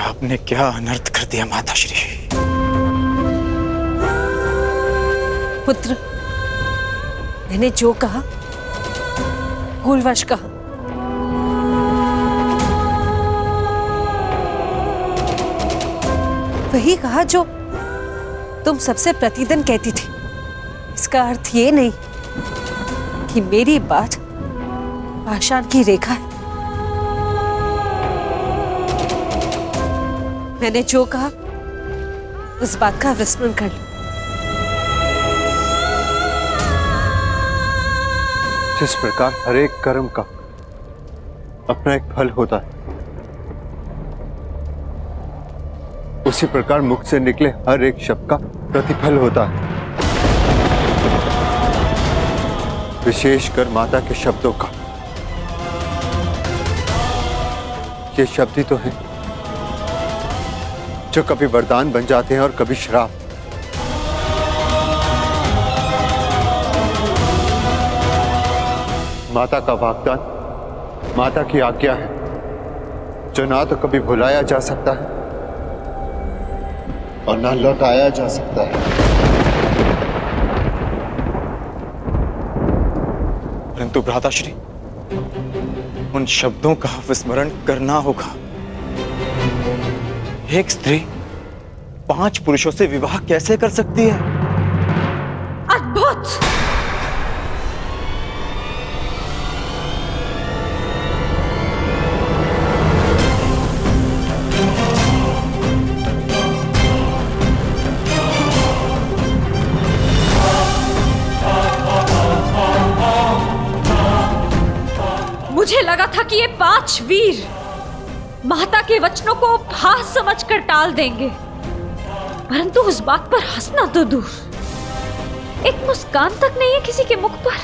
आपने क्या अनर्थ कर दिया माता श्री। पुत्र, मैंने जो कहा भूलवश कहा। वही कहा जो तुम सबसे प्रतिदिन कहती थी। इसका अर्थ ये नहीं कि मेरी बात पाषाण की रेखा है। मैंने जो कहा उस बात का विस्मरण कर लो। जिस प्रकार हर एक कर्म का अपना एक फल होता है, उसी प्रकार मुख से निकले हर एक शब्द का प्रतिफल होता है। विशेषकर माता के शब्दों का। ये शब्द ही तो हैं जो कभी वरदान बन जाते हैं और कभी श्राप। माता का वाग्दान माता की आज्ञा है, जो ना तो कभी भुलाया जा सकता है और ना लौटाया जा सकता है। परंतु भ्राताश्री, उन शब्दों का विस्मरण करना होगा। एक स्त्री 5 पुरुषों से विवाह कैसे कर सकती है? अद्भुत! मुझे लगा था कि ये 5 वीर माता के वचनों को उपहास समझकर टाल देंगे, परंतु उस बात पर हंसना तो दूर, एक मुस्कान तक नहीं है किसी के मुख पर।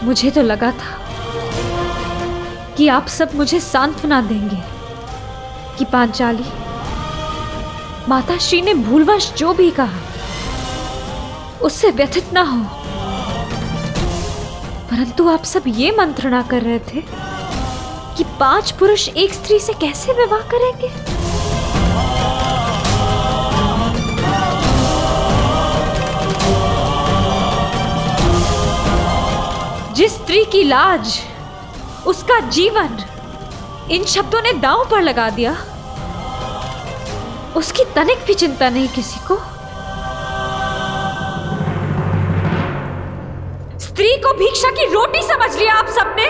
मुझे तो लगा था कि आप सब मुझे सांत्वना देंगे कि पांचाली, माता श्री ने भूलवश जो भी कहा उससे व्यथित ना हो, परंतु आप सब ये मंत्रणा कर रहे थे कि 5 पुरुष एक स्त्री से कैसे विवाह करेंगे। जिस स्त्री की लाज, उसका जीवन इन शब्दों ने दांव पर लगा दिया, उसकी तनिक भी चिंता नहीं किसी को। स्त्री को भिक्षा की रोटी समझ लिया आप सबने।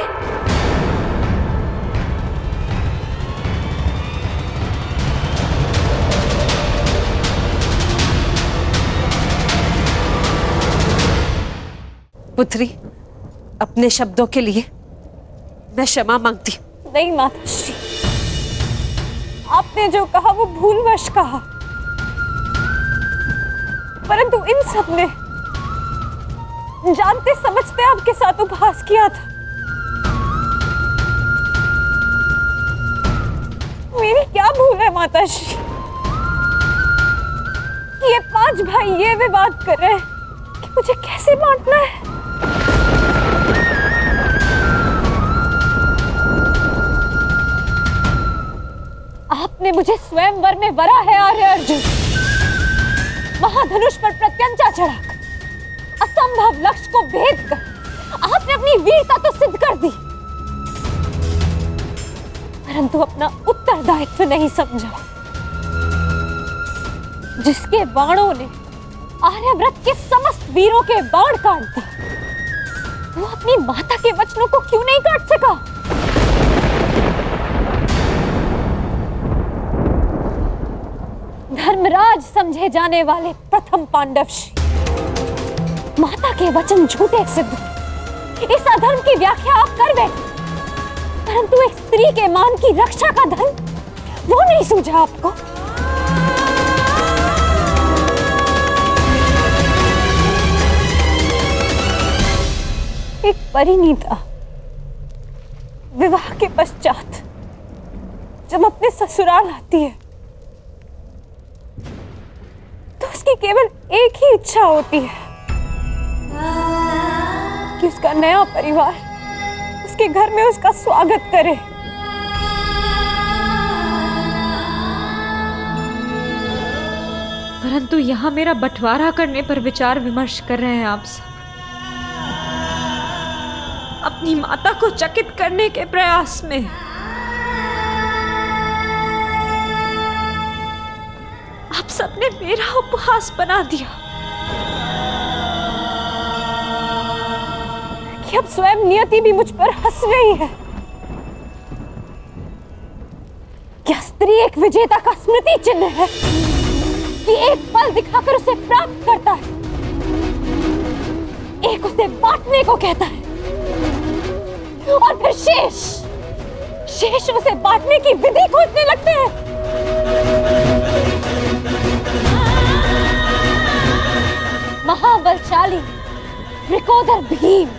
पुत्री, अपने शब्दों के लिए मैं क्षमा मांगती हूं। नहीं माताश्री, आपने जो कहा वो भूलवश कहा, परंतु इन सब ने जानते समझते आपके साथ उपहास किया था। मेरी क्या भूल है माताश्री कि ये 5 भाई ये विवाद कर रहे हैं कि मुझे कैसे बांटना है। आपने मुझे स्वयंवर में वरा है आर्य अर्जुन, महाधनुष पर प्रत्यंचा चढ़ाकर असंभव लक्ष्य को भेद कर आपने अपनी वीरता तो सिद्ध कर दी, परंतु अपना उत्तरदायित्व नहीं समझा। जिसके बाणों ने आर्यव्रत के समस्त वीरों के बाण काट दिए, वो अपनी माता के वचनों को क्यों नहीं काट सका? धर्मराज समझे जाने वाले प्रथम पांडव श्री, माता के वचन झूठे सिद्ध, इस अधर्म की व्याख्या आप कर बैठे, परंतु एक स्त्री के मान की रक्षा का धर्म वो नहीं सूझा आपको। एक परिणीता विवाह के पश्चात जब अपने ससुराल आती है तो उसकी केवल एक ही इच्छा होती है कि उसका नया परिवार उसके घर में उसका स्वागत करे। परंतु यहाँ मेरा बंटवारा करने पर विचार विमर्श कर रहे हैं आप सब, अपनी माता को चकित करने के प्रयास में। आप सबने मेरा उपहास बना दिया कि अब स्वयं नियति भी मुझ पर हंस रही है। क्या स्त्री एक विजेता का स्मृति चिन्ह है? कि एक फल दिखाकर उसे प्राप्त करता है, एक उसे बांटने को कहता है, और फिर शेष उसे बांटने की विधि खोजने लगते हैं। महाबलशाली वृकोदर भीम,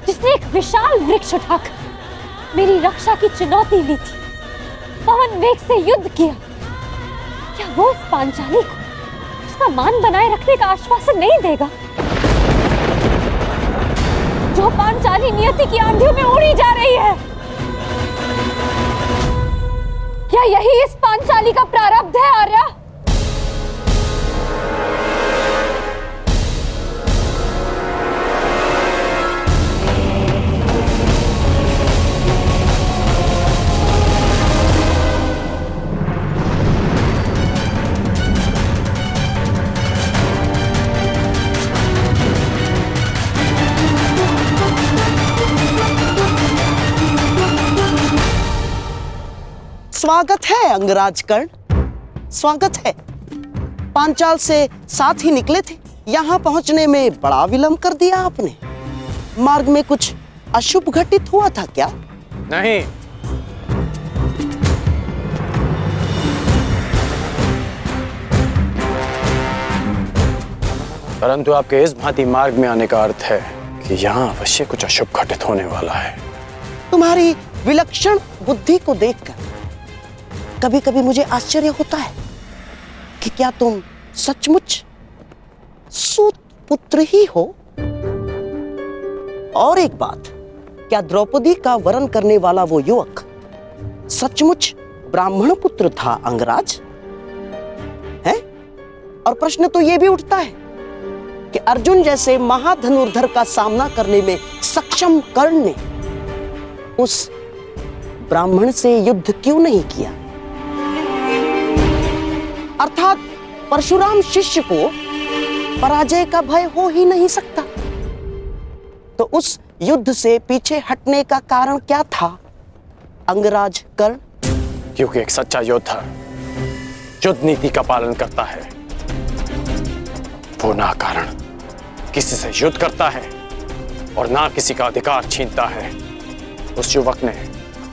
जिसने एक विशाल वृक्ष उठाकर मेरी रक्षा की चुनौती ली थी, पवन वेग से युद्ध किया, क्या वो उस पांचाली को उसका मान बनाए रखने का आश्वासन नहीं देगा? जो पांचाली नियति की आंधियों में उड़ी जा रही है, क्या यही इस पांचाली का प्रारब्ध है आर्या? स्वागत है अंगराज कर्ण, स्वागत है। पांचाल से साथ ही निकले थे, यहाँ पहुंचने में बड़ा विलंब कर दिया आपने। मार्ग में कुछ अशुभ घटित हुआ था क्या? नहीं, परंतु आपके इस भांति मार्ग में आने का अर्थ है कि यहाँ अवश्य कुछ अशुभ घटित होने वाला है। तुम्हारी विलक्षण बुद्धि को देखकर कभी कभी मुझे आश्चर्य होता है कि क्या तुम सचमुच सूत पुत्र ही हो? और एक बात, क्या द्रौपदी का वरण करने वाला वो युवक सचमुच ब्राह्मण पुत्र था अंगराज? है? और प्रश्न तो ये भी उठता है कि अर्जुन जैसे महाधनुर्धर का सामना करने में सक्षम कर्ण ने उस ब्राह्मण से युद्ध क्यों नहीं किया? अर्थात परशुराम शिष्य को पराजय का भय हो ही नहीं सकता। तो उस युद्ध से पीछे हटने का कारण क्या था अंगराज कर्ण? क्योंकि एक सच्चा योद्धा युद्ध नीति का पालन करता है, वो ना कारण किसी से युद्ध करता है और ना किसी का अधिकार छीनता है। उस युवक ने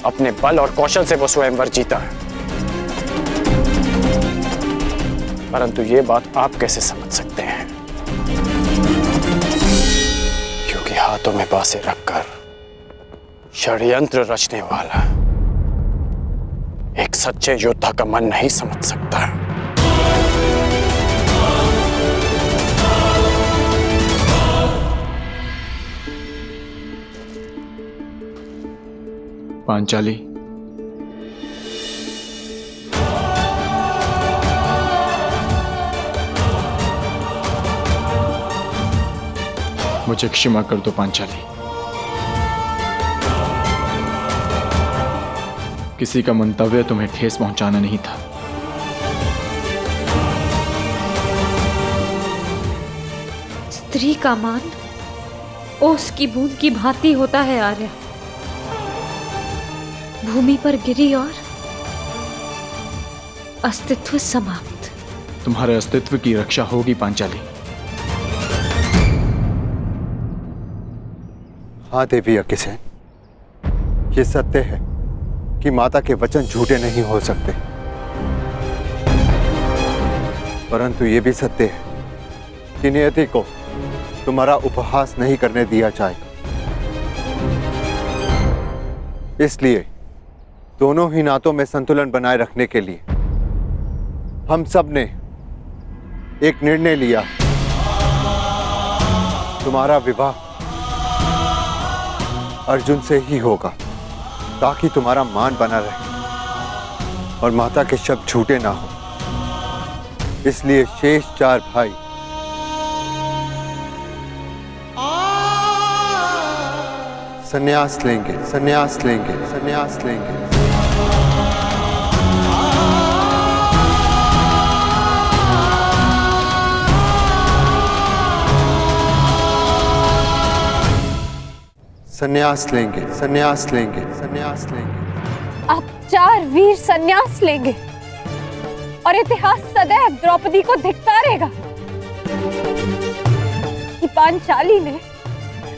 अपने बल और कौशल से वो स्वयंवर जीता है। परंतु ये बात आप कैसे समझ सकते हैं? क्योंकि हाथों में बांसे रखकर षड्यंत्र रचने वाला एक सच्चे योद्धा का मन नहीं समझ सकता। पांचाली, मुझे क्षमा कर दो पांचाली। किसी का मंतव्य तुम्हें ठेस पहुंचाना नहीं था। स्त्री का मान ओस की बूंद की भांति होता है आर्य, भूमि पर गिरी और अस्तित्व समाप्त। तुम्हारे अस्तित्व की रक्षा होगी पांचाली। हाँ देवी अग्निसेन, ये सत्य है कि माता के वचन झूठे नहीं हो सकते, परंतु ये भी सत्य है कि नियति को तुम्हारा उपहास नहीं करने दिया जाएगा। इसलिए दोनों ही नातों में संतुलन बनाए रखने के लिए हम सब ने एक निर्णय लिया। तुम्हारा विवाह अर्जुन से ही होगा, ताकि तुम्हारा मान बना रहे और माता के शब्द झूठे ना हो। इसलिए शेष 4 भाई संन्यास लेंगे, संन्यास लेंगे, संन्यास लेंगे। संन्यास लेंगे, संन्यास लेंगे, संन्यास लेंगे। अब 4 वीर संन्यास लेंगे। और इतिहास सदैव द्रौपदी को धिक्कारेगा कि पांचाली ने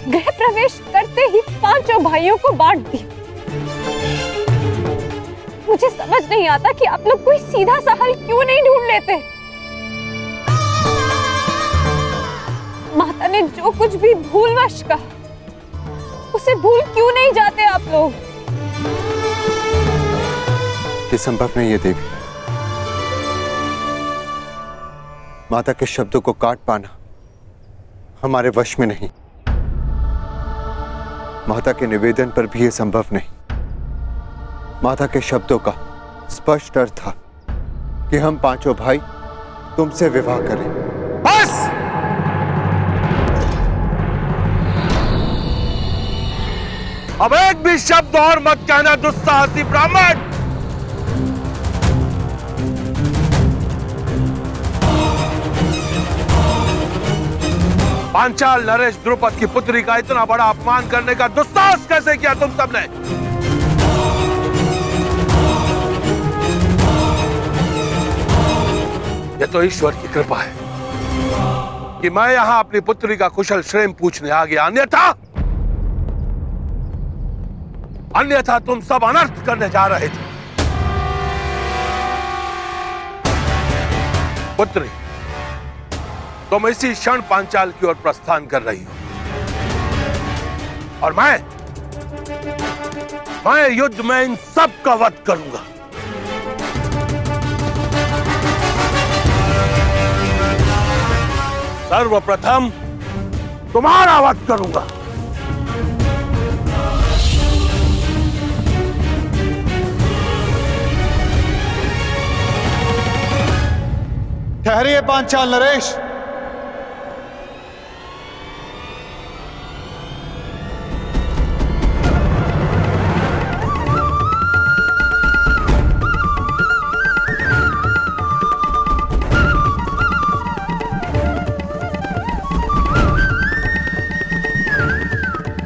गृह प्रवेश करते ही 5 भाइयों को बांट दिया। मुझे समझ नहीं आता कि आप लोग कोई सीधा सा हल क्यों नहीं ढूंढ लेते। माता ने जो कुछ भी भूलवश कहा उसे भूल क्यों नहीं जाते आप लोग? ये संभव नहीं है देवी। माता के शब्दों को काट पाना हमारे वश में नहीं। माता के निवेदन पर भी यह संभव नहीं। माता के शब्दों का स्पष्ट अर्थ था कि हम 5 भाई तुमसे विवाह करें। बस! अब एक भी शब्द और मत कहना दुस्साहसी ब्राह्मण। पांचाल नरेश द्रुपद की पुत्री का इतना बड़ा अपमान करने का दुस्साहस कैसे किया तुम सबने? यह तो ईश्वर की कृपा है कि मैं यहां अपनी पुत्री का कुशल क्षेम पूछने आ गया, अन्यथा तुम सब अनर्थ करने जा रहे थे। पुत्री, तुम इसी क्षण पांचाल की ओर प्रस्थान कर रही हो और मैं युद्ध में इन सब का वध करूंगा। सर्वप्रथम तुम्हारा वध करूंगा। ठहरिए पांचाल नरेश।